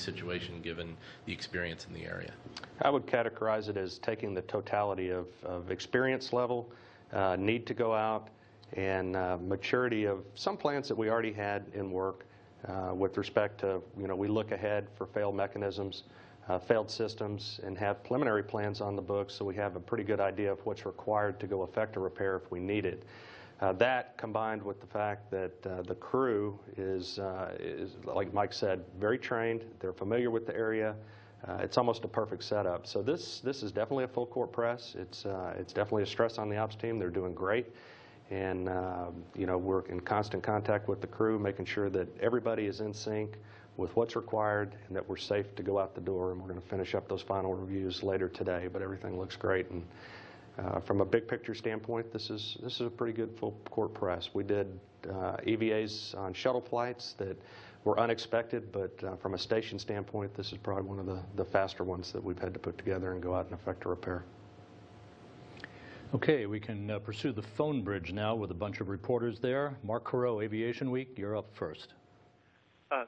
situation given the experience in the area? I would categorize it as taking the totality of experience level, need to go out, and maturity of some plans that we already had in work with respect to, we look ahead for failed mechanisms, failed systems, and have preliminary plans on the books so we have a pretty good idea of what's required to go effect a repair if we need it. That combined with the fact that the crew is, like Mike said, very trained. They're familiar with the area. It's almost a perfect setup. So this is definitely a full court press. It's definitely a stress on the ops team. They're doing great. And we're in constant contact with the crew, making sure that everybody is in sync with what's required and that we're safe to go out the door. And we're going to finish up those final reviews later today, but everything looks great. And from a big picture standpoint, this is a pretty good full court press. We did EVAs on shuttle flights that were unexpected, but from a station standpoint, this is probably one of the faster ones that we've had to put together and go out and effect a repair. Okay, we can pursue the phone bridge now with a bunch of reporters there. Mark Carreau, Aviation Week, you're up first.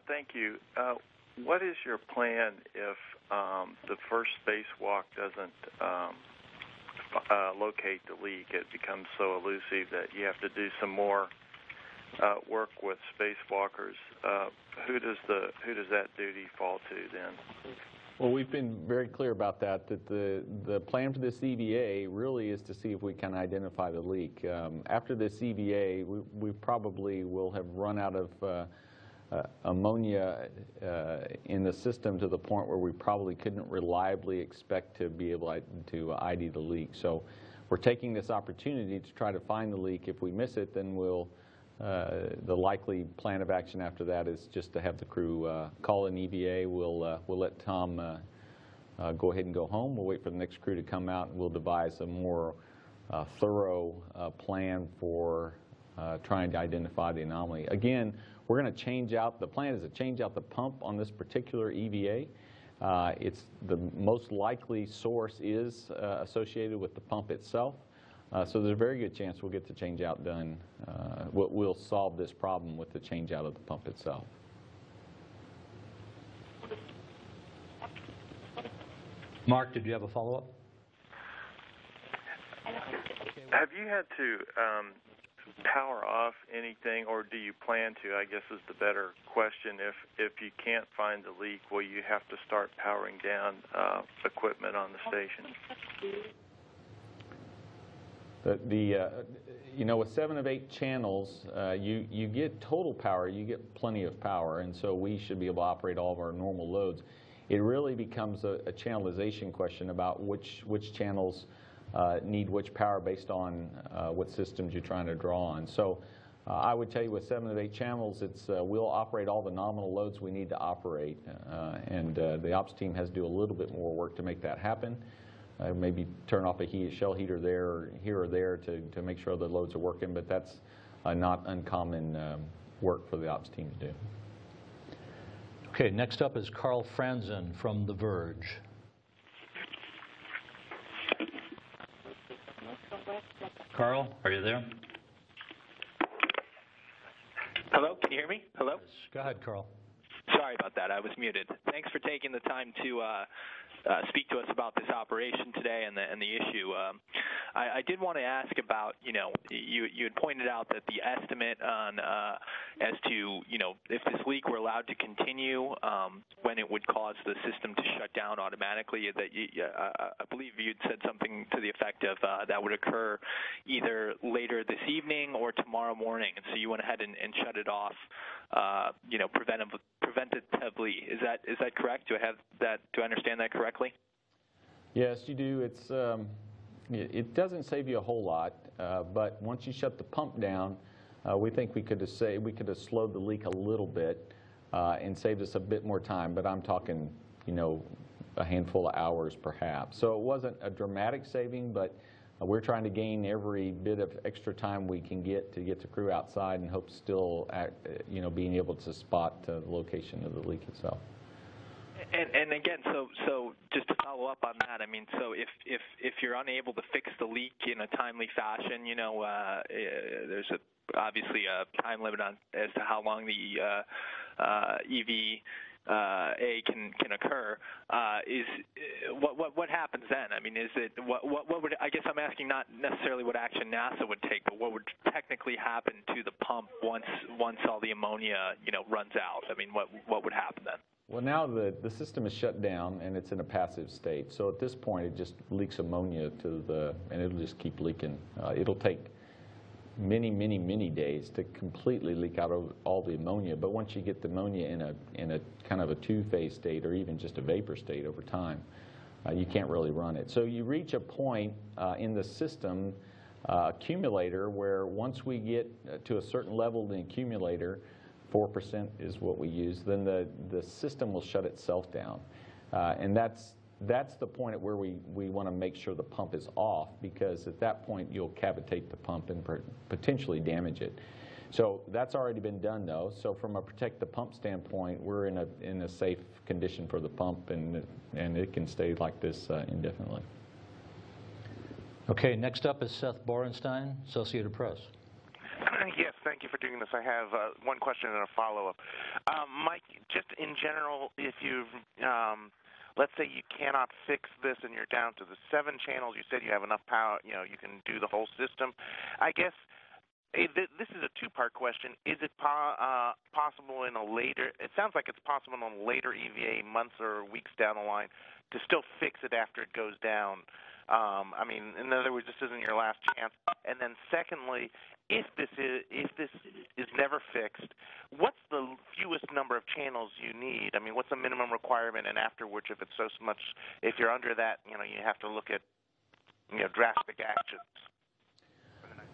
Thank you. What is your plan if the first spacewalk doesn't locate the leak? It becomes so elusive that you have to do some more work with spacewalkers. Who does that duty fall to then? Well, we've been very clear about that the plan for this EVA really is to see if we can identify the leak. After this EVA, we probably will have run out of ammonia in the system to the point where we probably couldn't reliably expect to be able to ID the leak. So we're taking this opportunity to try to find the leak. If we miss it, then the likely plan of action after that is just to have the crew call an EVA. We'll let Tom go ahead and go home. We'll wait for the next crew to come out, and we'll devise a more thorough plan for trying to identify the anomaly. Again, we're going to change out, the plan is to change out the pump on this particular EVA. It's the most likely source is associated with the pump itself. So there's a very good chance we'll get the change out done. We'll solve this problem with the change out of the pump itself. Mark, did you have a follow-up? Have you had to power off anything, or do you plan to? I guess is the better question. If you can't find the leak, will you have to start powering down equipment on the station? With 7 of 8 channels, you get total power, you get plenty of power, and so we should be able to operate all of our normal loads. It really becomes a channelization question about which channels need which power based on what systems you're trying to draw on. So I would tell you with 7 of 8 channels, we'll operate all the nominal loads we need to operate, and the ops team has to do a little bit more work to make that happen. Maybe turn off a shell heater here or there to make sure the loads are working, but that's not uncommon work for the ops team to do. Okay, next up is Carl Franzen from The Verge. Carl, are you there? Hello, can you hear me? Hello? Yes. Go ahead, Carl. Sorry about that, I was muted. Thanks for taking the time to speak to us about this operation today and the issue. I did want to ask about, you had pointed out that the estimate on as to, if this leak were allowed to continue, when it would cause the system to shut down automatically, that I believe you'd said something to the effect of that would occur either later this evening or tomorrow morning, and so you went ahead and shut it off, preventatively. Is that correct? Do I understand that correctly? Yes, you do. It doesn't save you a whole lot, but once you shut the pump down, we think we could have slowed the leak a little bit and saved us a bit more time. But I'm talking, a handful of hours perhaps. So it wasn't a dramatic saving, but we're trying to gain every bit of extra time we can get to get the crew outside and hope still, being able to spot the location of the leak itself. And again, so just to follow up on that, I mean, so if you're unable to fix the leak in a timely fashion, there's obviously a time limit on as to how long the EV can occur, is what happens then? I mean, is it what would, I guess I'm asking not necessarily what action NASA would take, but what would technically happen to the pump once all the ammonia runs out? I mean, what would happen then? Well, now the system is shut down and it's in a passive state. So at this point, it just leaks ammonia and it'll just keep leaking. It'll take many days to completely leak out all the ammonia. But once you get the ammonia in a kind of a two-phase state or even just a vapor state over time, you can't really run it. So you reach a point in the system accumulator where once we get to a certain level in the accumulator, 4% is what we use, then the system will shut itself down. And that's the point at where we want to make sure the pump is off, because at that point you'll cavitate the pump and potentially damage it. So that's already been done, though. So from a protect the pump standpoint, we're in a safe condition for the pump, and it can stay like this indefinitely. Okay, next up is Seth Borenstein, Associated Press. Yes, thank you for doing this. I have one question and a follow-up. Mike, just in general, if you've let's say you cannot fix this and you're down to the 7 channels, you said you have enough power, you can do the whole system. I guess this is a two-part question. Is it possible in a later, it sounds like it's possible in a later EVA, months or weeks down the line, to still fix it after it goes down? I mean, in other words, this isn't your last chance. And then secondly, if this is never fixed, what's the fewest number of channels you need? I mean, what's the minimum requirement? And afterwards, if it's so much, if you're under that, you have to look at drastic actions.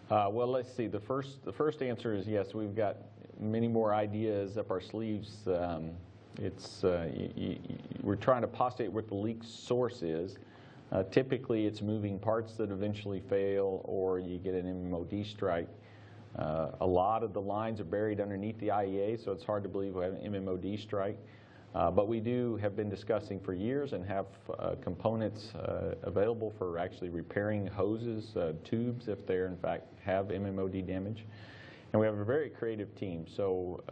Well, let's see. The first answer is yes. We've got many more ideas up our sleeves. We're trying to postulate what the leak source is. Typically, it's moving parts that eventually fail, or you get an MMOD strike. A lot of the lines are buried underneath the IEA, so it's hard to believe we have an MMOD strike. But we have been discussing for years and have components available for actually repairing hoses, tubes, if they in fact have MMOD damage. And we have a very creative team, so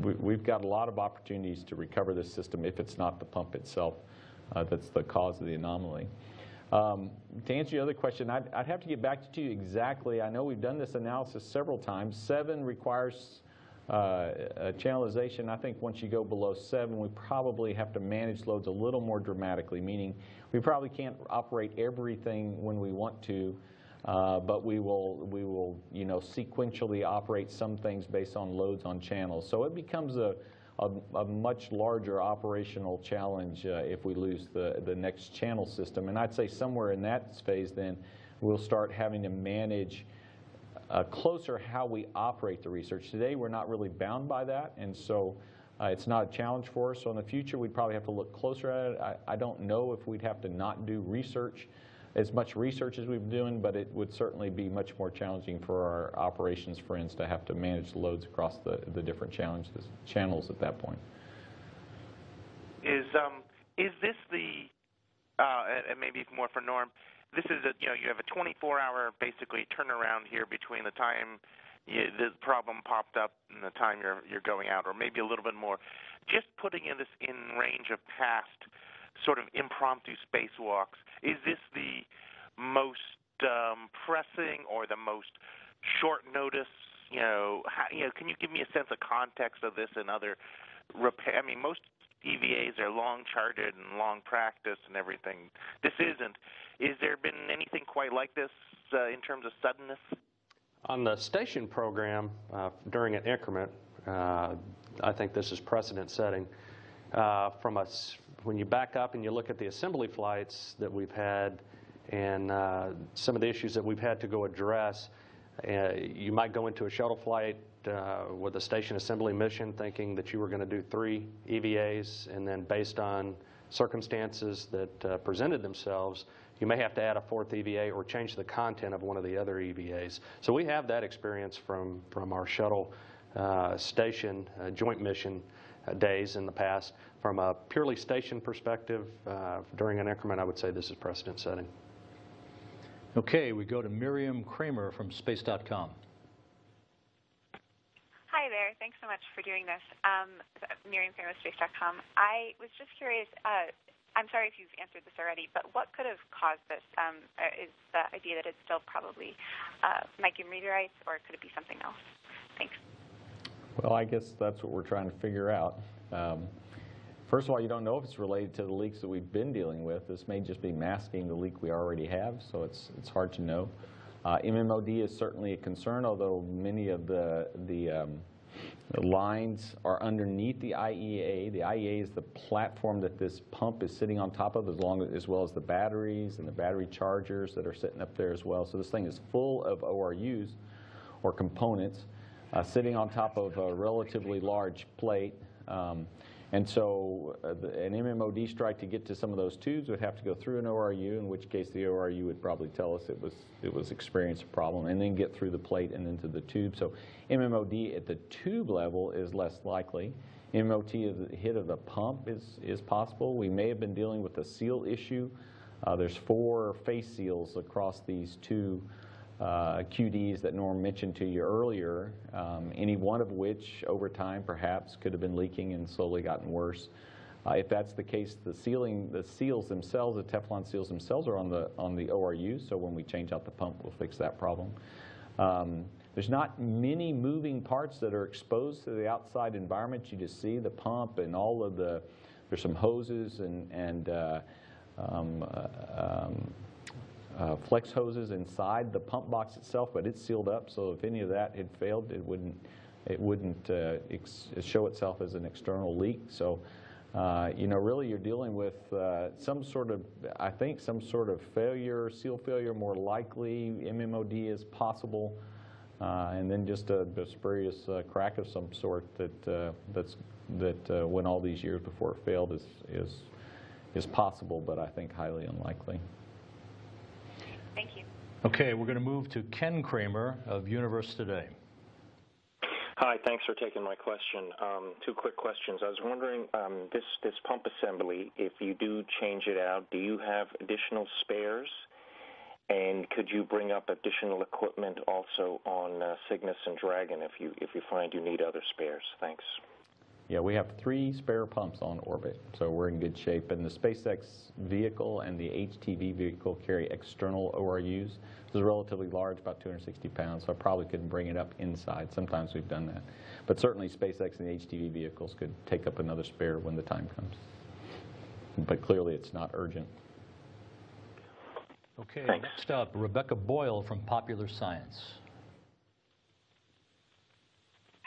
we've got a lot of opportunities to recover this system if it's not the pump itself that's the cause of the anomaly. To answer your other question, I'd have to get back to you exactly. I know we've done this analysis several times. 7 requires channelization. I think once you go below 7, we probably have to manage loads a little more dramatically, meaning we probably can't operate everything when we want to, but we will sequentially operate some things based on loads on channels. So it becomes a much larger operational challenge if we lose the next channel system. And I'd say somewhere in that phase then we'll start having to manage closer how we operate the research. Today we're not really bound by that, and so it's not a challenge for us. So in the future we'd probably have to look closer at it. I don't know if we'd have to not do research, as much research as we've been doing, but it would certainly be much more challenging for our operations friends to have to manage the loads across the different channels at that point. Is this the and maybe more for Norm? This is you have a 24-hour basically turnaround here between the time the problem popped up and the time you're going out, or maybe a little bit more. Just putting this in range of past sort of impromptu spacewalks, is this the most pressing or the most short notice? Can you give me a sense of context of this and other repair? I mean, most EVAs are long charted and long practiced and everything. This isn't. Is there been anything quite like this in terms of suddenness? On the station program, during an increment, I think this is precedent setting. When you back up and you look at the assembly flights that we've had and some of the issues that we've had to go address, you might go into a shuttle flight with a station assembly mission thinking that you were going to do 3 EVAs, and then based on circumstances that presented themselves, you may have to add a 4th EVA or change the content of one of the other EVAs. So we have that experience from our shuttle station joint mission days in the past. From a purely station perspective, during an increment, I would say this is precedent setting. Okay, we go to Miriam Kramer from space.com. Hi there. there. Thanks so much for doing this. Miriam Kramer, Space.com. I was just curious, I'm sorry if you've answered this already, but what could have caused this? Is the idea that it's still probably micrometeorites, or could it be something else? Thanks. Well, I guess that's what we're trying to figure out. First of all, you don't know if it's related to the leaks that we've been dealing with. This may just be masking the leak we already have, so it's hard to know. MMOD is certainly a concern, although many of the lines are underneath the IEA. The IEA is the platform that this pump is sitting on top of, as well as the batteries and the battery chargers that are sitting up there as well. So this thing is full of ORUs, or components, sitting on top of a relatively large plate. And so an MMOD strike to get to some of those tubes would have to go through an ORU, in which case the ORU would probably tell us it was experiencing a problem, and then get through the plate and into the tube. So MMOD at the tube level is less likely. MMOD at the hit of the pump is possible. We may have been dealing with a seal issue. There's 4 face seals across these two QDs that Norm mentioned to you earlier, any one of which over time perhaps could have been leaking and slowly gotten worse. If that's the case, the seals themselves, the Teflon seals themselves, are on the ORU, so when we change out the pump, we'll fix that problem. There's not many moving parts that are exposed to the outside environment. You just see the pump and all of there's some hoses and flex hoses inside the pump box itself, but it's sealed up, so if any of that had failed, it wouldn't show itself as an external leak. So, really you're dealing with some sort of failure, seal failure more likely. MMOD is possible, and then just a spurious crack of some sort that went all these years before it failed is possible, but I think highly unlikely. Thank you. Okay, we're going to move to Ken Kramer of Universe Today. Hi, thanks for taking my question. 2 quick questions. I was wondering, this pump assembly, if you do change it out, do you have additional spares? And could you bring up additional equipment also on Cygnus and Dragon if you find you need other spares? Thanks. Yeah, we have 3 spare pumps on orbit, so we're in good shape. And the SpaceX vehicle and the HTV vehicle carry external ORUs. This is relatively large, about 260 pounds, so I probably couldn't bring it up inside. Sometimes we've done that. But certainly SpaceX and the HTV vehicles could take up another spare when the time comes. But clearly it's not urgent. Okay, Thanks. Next up, Rebecca Boyle from Popular Science.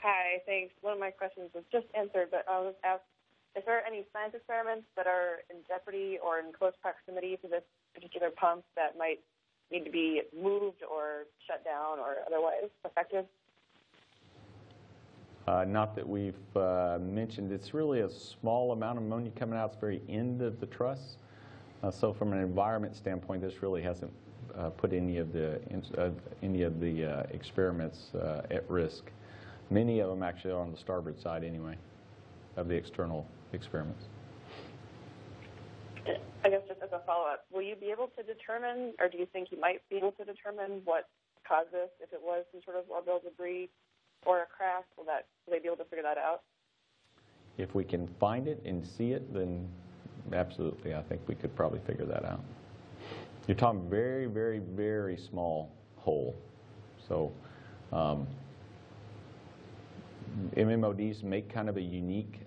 Hi, thanks. One of my questions was just answered, but I was asked, is there any science experiments that are in jeopardy or in close proximity to this particular pump that might need to be moved or shut down or otherwise affected? Not that we've mentioned. It's really a small amount of ammonia coming out. It's the very end of the truss. So from an environment standpoint, this really hasn't put any of the experiments at risk. Many of them actually are on the starboard side anyway of the external experiments. I guess just as a follow-up, will you be able to determine, or do you think you might be able to determine what caused this, if it was some sort of orbital debris or a crash? Will they be able to figure that out? If we can find it and see it, then absolutely, I think we could probably figure that out. You're talking very, very, very small hole. So MMODs make kind of a unique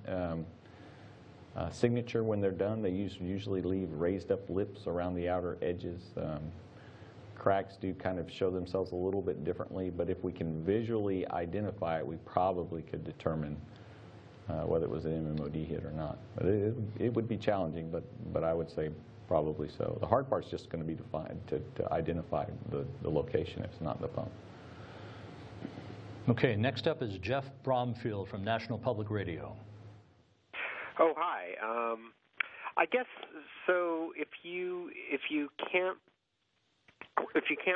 signature when they're done. They usually leave raised up lips around the outer edges. Cracks do kind of show themselves a little bit differently, but if we can visually identify it, we probably could determine whether it was an MMOD hit or not. But it would be challenging, but I would say probably so. The hard part's just going to be to identify the location if it's not in the pump. Okay, next up is Jeff Bromfield from National Public Radio. Oh, hi. I guess so. If you can't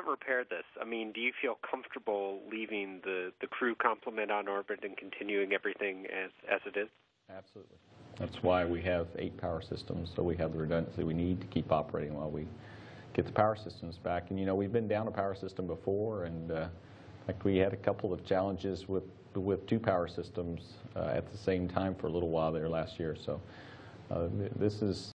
repair this, I mean, do you feel comfortable leaving the crew complement on orbit and continuing everything as it is? Absolutely. That's why we have 8 power systems, so we have the redundancy we need to keep operating while we get the power systems back. And we've been down a power system before, and like we had a couple of challenges with with 2 power systems at the same time for a little while there last year. So this is